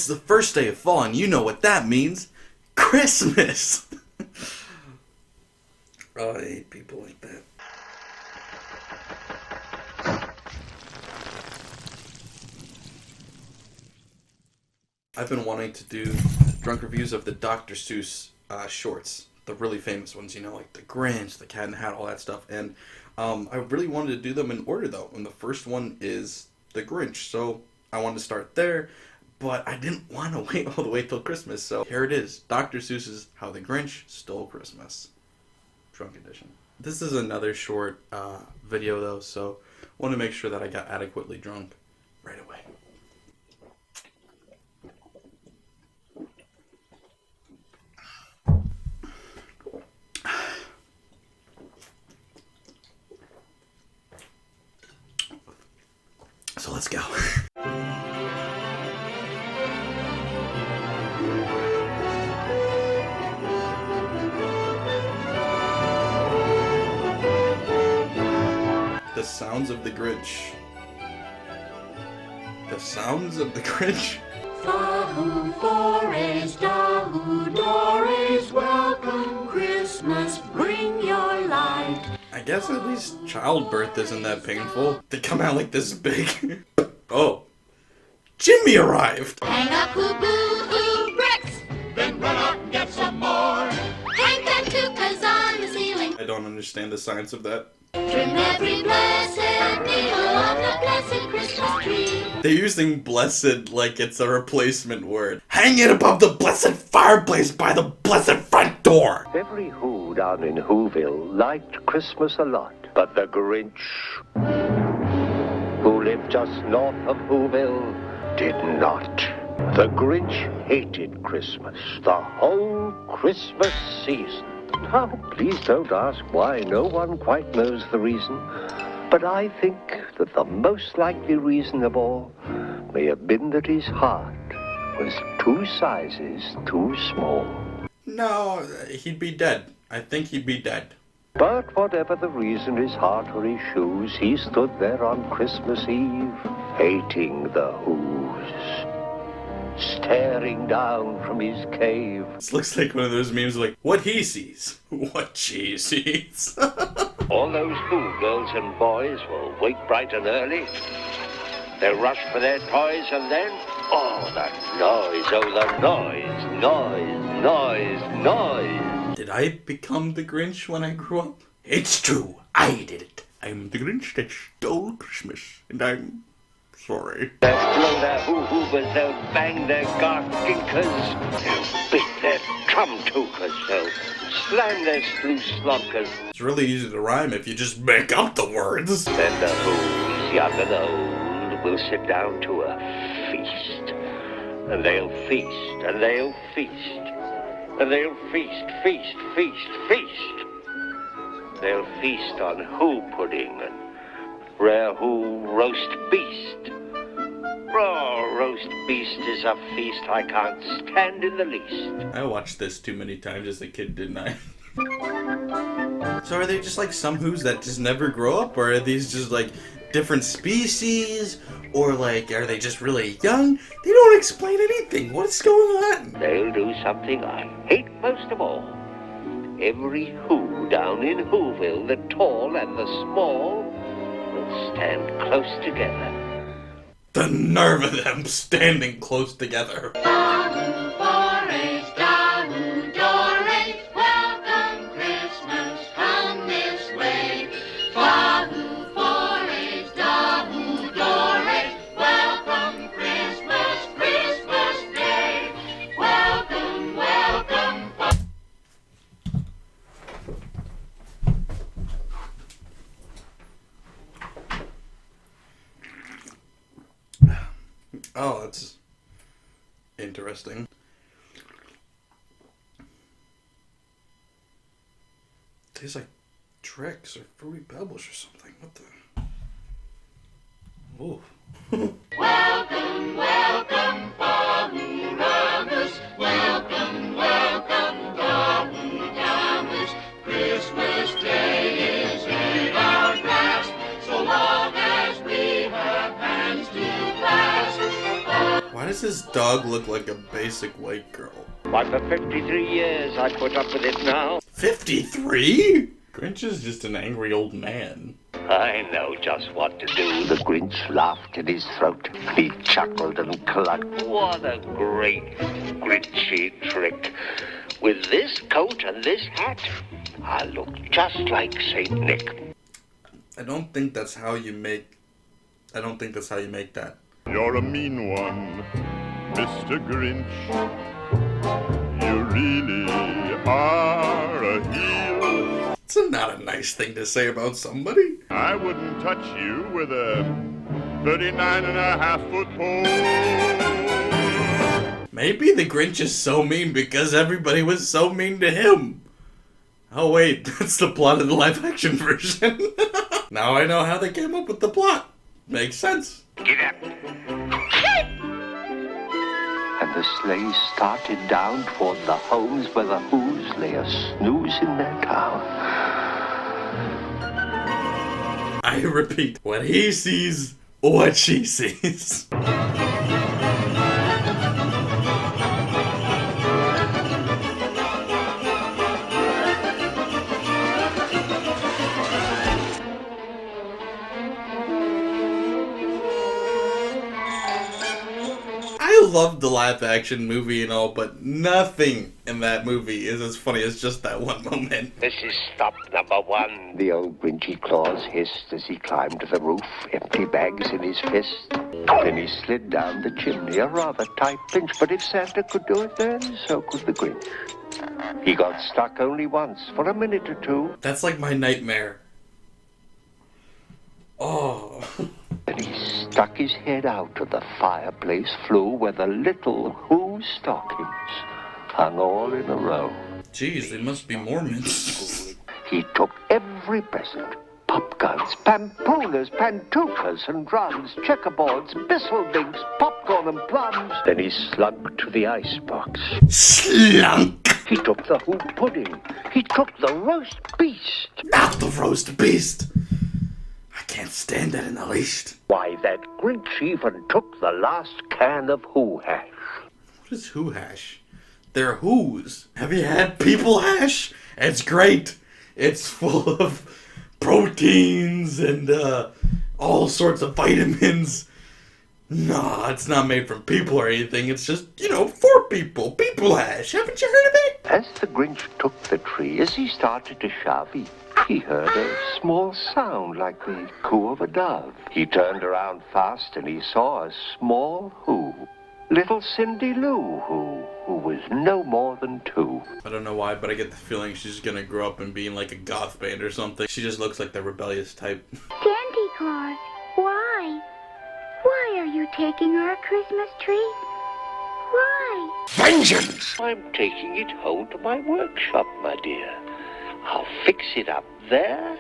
It's the first day of fall, and you know what that means. Christmas! Oh, I hate people like that. I've been wanting to do drunk reviews of the Dr. Seuss shorts. The really famous ones, you know, like the Grinch, the Cat in the Hat, all that stuff. And I really wanted to do them in order, though. And the first one is the Grinch. So I wanted to start there. But I didn't want to wait all the way till Christmas. So here it is. Dr. Seuss's How the Grinch Stole Christmas. Drunk edition. This is another short video, though. So I want to make sure that I got adequately drunk right away. So let's go. The sounds of the Grinch. The sounds of the Grinch. Fahu Forest, Dahu Dores, welcome Christmas, bring your light. I guess at least childbirth isn't that painful. They come out like this big. Oh. Jimmy arrived! Hang up hoo-boo-hoo bricks, then run up and get some more. Hang them tukas on the ceiling. I don't understand the science of that. Trim every blessed needle on the blessed Christmas tree. They're using blessed like it's a replacement word. Hang it above the blessed fireplace by the blessed front door! Every Who down in Whoville liked Christmas a lot, but the Grinch, who lived just north of Whoville, did not. The Grinch hated Christmas, the whole Christmas season. Now, please don't ask why. No one quite knows the reason. But I think that the most likely reason of all may have been that his heart was 2 sizes too small. No, he'd be dead. I think he'd be dead. But whatever the reason, his heart or his shoes, he stood there on Christmas Eve, hating the Who's, staring down from his cave. This looks like one of those memes like, what he sees, what she sees. All those Who girls and boys will wake bright and early. They'll rush for their toys and then, oh, the noise. Did I become the Grinch when I grew up? It's true, I did it. I'm the Grinch that stole Christmas, and I'm sorry. They'll blow their hoo-hoovers, they'll bang their garginkers, they'll beat their trum-tookers, they'll slam their sloo-slonkers. It's really easy to rhyme if you just make up the words. Then the Who's, young and old, will sit down to a feast. And they'll feast, and they'll feast. And they'll feast. They'll feast on Who pudding and rare Who roast beast. Raw roast beast is a feast I can't stand in the least. I watched this too many times as a kid, didn't I? So are they just like some Who's that just never grow up? Or are these just like different species? Or like, are they just really young? They don't explain anything. What's going on? They'll do something I hate most of all. Every Who down in Whoville, the tall and the small, will stand close together. The nerve of them standing close together. Dahu Forest, Dahu Dores, welcome Christmas, come this way. Dahu Forest, Dahu Dores, welcome Christmas, Christmas Day. Welcome, welcome. Oh, that's interesting. Tastes like Tricks or Fruity Pebbles or something. What the? Ooh. Welcome, welcome, Dahu Ramus. Welcome, welcome, Dahu Damus. Christmas Day is in our grasp, so long as we have hands to clasp. Why does does his dog look like a basic white girl? Why, for 53 years I put up with it now. 53? Grinch is just an angry old man. I know just what to do. The Grinch laughed in his throat. He chuckled and clucked. What a great Grinchy trick. With this coat and this hat, I look just like Saint Nick. I don't think that's how you make that. You're a mean one, Mr. Grinch. You really are a heel. It's not a nice thing to say about somebody. I wouldn't touch you with a 39.5-foot pole. Maybe the Grinch is so mean because everybody was so mean to him. Oh wait, that's the plot of the live-action version. Now I know how they came up with the plot. Makes sense. Get up. And the sleigh started down toward the homes where the Who's lay a snooze in their town. I repeat, what he sees, what she sees. I love the live-action movie and all, but nothing in that movie is as funny as just that one moment. This is stop number one. The old Grinchy Claus hissed as he climbed to the roof, empty bags in his fist. Then he slid down the chimney, a rather tight pinch, but if Santa could do it then, so could the Grinch. He got stuck only once, for a minute or two. That's like my nightmare. Oh. Then he stuck his head out of the fireplace flue where the little Who stockings hung all in a row. Jeez, they must be Mormons. He took every present. Pop guns, pampoonas, pantookas and drums, checkerboards, bistlebinks, popcorn and plums. Then he slunk to the icebox. Slunk! He took the Who pudding. He took the roast beast. Not the roast beast! I can't stand that in the least. Why, that Grinch even took the last can of Who hash. What is Who hash? They're Who's. Have you had people hash? It's great. It's full of proteins and all sorts of vitamins. No, it's not made from people or anything. It's just, for people. People hash. Haven't you heard of it? As the Grinch took the tree, as he started to shove, he heard a small sound like the coo of a dove. He turned around fast and he saw a small Who. Little Cindy Lou who was no more than 2. I don't know why, but I get the feeling she's gonna grow up and be in like a goth band or something. She just looks like the rebellious type. Santa Claus, why? Why are you taking our Christmas tree? Why? Vengeance! I'm taking it home to my workshop, my dear. I'll fix it up there,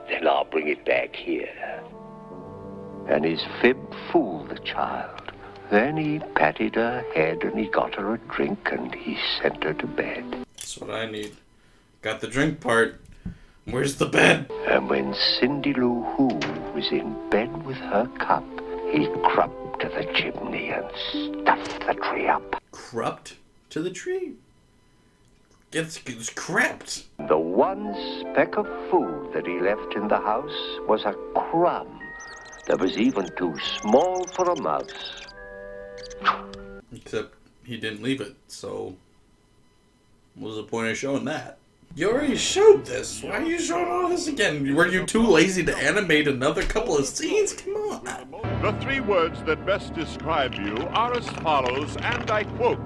then I'll bring it back here. And his fib fooled the child. Then he patted her head and he got her a drink and he sent her to bed. That's what I need. Got the drink part. Where's the bed? And when Cindy Lou Who was in bed with her cup, he crept to the chimney and stuffed the tree up. Crept to the tree? It's crept. The one speck of food that he left in the house was a crumb that was even too small for a mouse. Except he didn't leave it, so what was the point of showing that? You already showed this. Why are you showing all this again? Were you too lazy to animate another couple of scenes? Come on. The 3 words that best describe you are as follows, and I quote: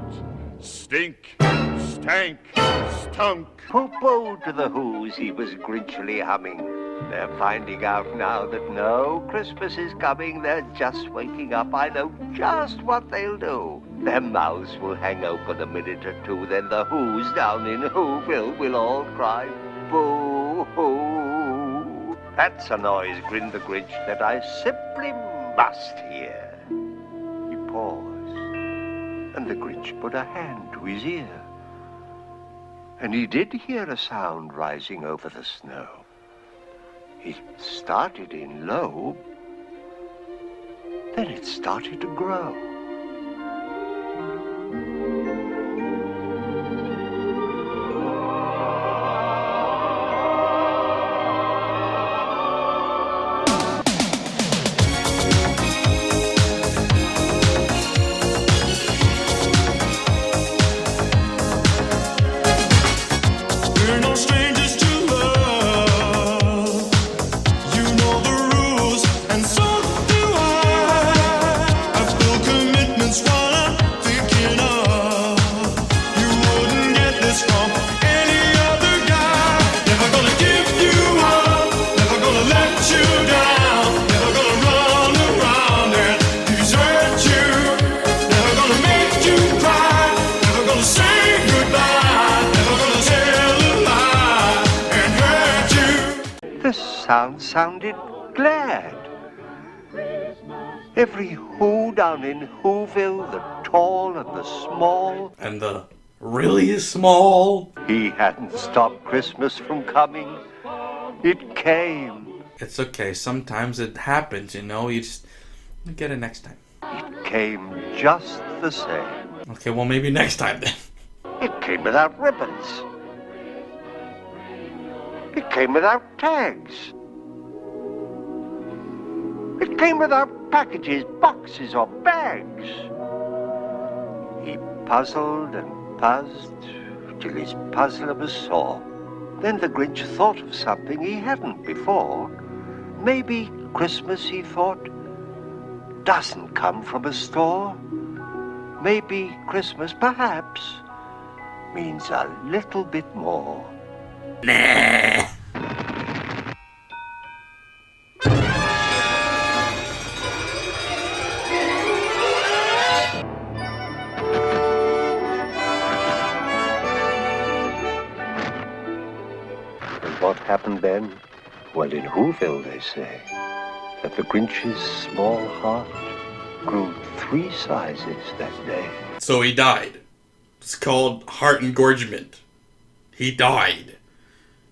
stink, stank, stunk. Poo-poo to the Who's, he was grinchily humming. They're finding out now that no Christmas is coming. They're just waking up. I know just what they'll do. Their mouths will hang open a minute or two. Then the Who's down in Whoville will all cry, boo-hoo. That's a noise, grinned the Grinch, that I simply must hear. He paused, and the Grinch put a hand to his ear. And he did hear a sound rising over the snow. It started in low, then it started to grow. sound sounded glad. Every Who down in Whoville, the tall and the small, And the really small. he hadn't stopped Christmas from coming. It came. It's okay. Sometimes it happens, you know. You just get it next time. It came just the same. Okay, well, maybe next time then. It came without ribbons. It came without tags. It came without packages, boxes, or bags. He puzzled and puzzled till his puzzler was sore. Then the Grinch thought of something he hadn't before. Maybe Christmas, he thought, doesn't come from a store. Maybe Christmas, perhaps, means a little bit more. Nah. And what happened then? Well, in Whoville, they say that the Grinch's small heart grew 3 sizes that day. So he died. It's called heart engorgement. He died.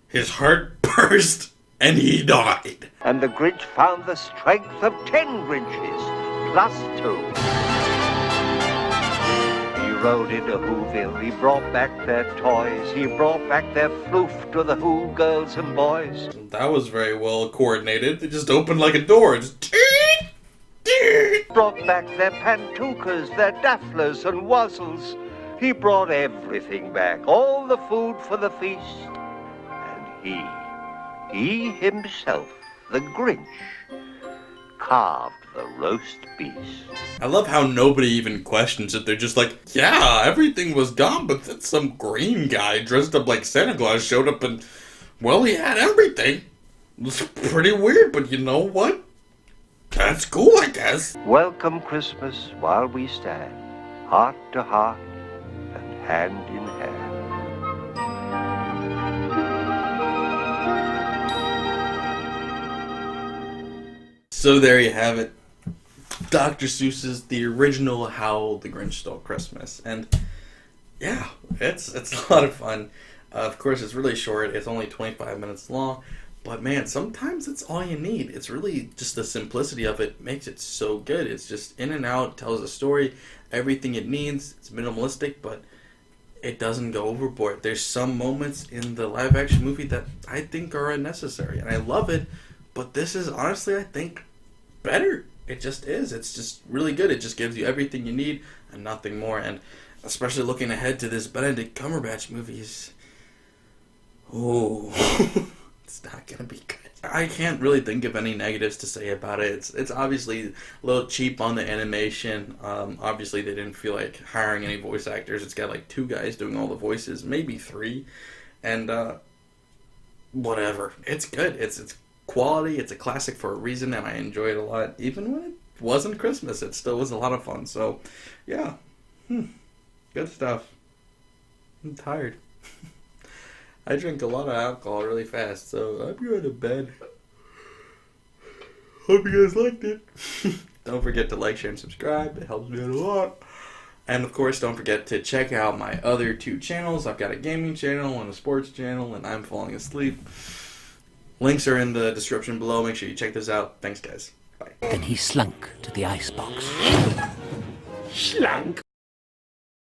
His heart burst and he died. And the Grinch found the strength of 10 Grinches, plus 2. He rode into Whoville, he brought back their toys, he brought back their floof to the Who girls and boys. That was very well coordinated. It just opened like a door. Just Brought back their pantookas, their dafflers and wuzzles. He brought everything back, all the food for the feast. And he himself, the Grinch, carved the roast beast. I love how nobody even questions it. They're just like, yeah, everything was gone, but then some green guy dressed up like Santa Claus showed up and, well, he had everything. It was pretty weird, but you know what? That's cool, I guess. Welcome Christmas while we stand, heart to heart and hand in hand. So there you have it. Dr. Seuss's The Original How the Grinch Stole Christmas. And yeah, it's a lot of fun. Of course, it's really short. It's only 25 minutes long. But man, sometimes it's all you need. It's really just the simplicity of it makes it so good. It's just in and out, tells a story, everything it needs. It's minimalistic, but it doesn't go overboard. There's some moments in the live action movie that I think are unnecessary. And I love it, but this is honestly, I think, better. It just is. It's just really good. It just gives you everything you need and nothing more. And especially looking ahead to this Benedict Cumberbatch movies. Oh, it's not gonna be good. I can't really think of any negatives to say about it. It's obviously a little cheap on the animation. Obviously they didn't feel like hiring any voice actors. It's got like 2 guys doing all the voices, maybe 3, and whatever. It's good. It's quality. It's a classic for a reason, and I enjoy it a lot. Even when it wasn't Christmas, it still was a lot of fun. So, yeah, good stuff. I'm tired. I drink a lot of alcohol really fast, so I'm going to bed. Hope you guys liked it. Don't forget to like, share, and subscribe. It helps me out a lot. And of course, don't forget to check out my other 2 channels. I've got a gaming channel and a sports channel, and I'm falling asleep. Links are in the description below. Make sure you check this out. Thanks, guys. Bye. Then he slunk to the icebox. Slunk?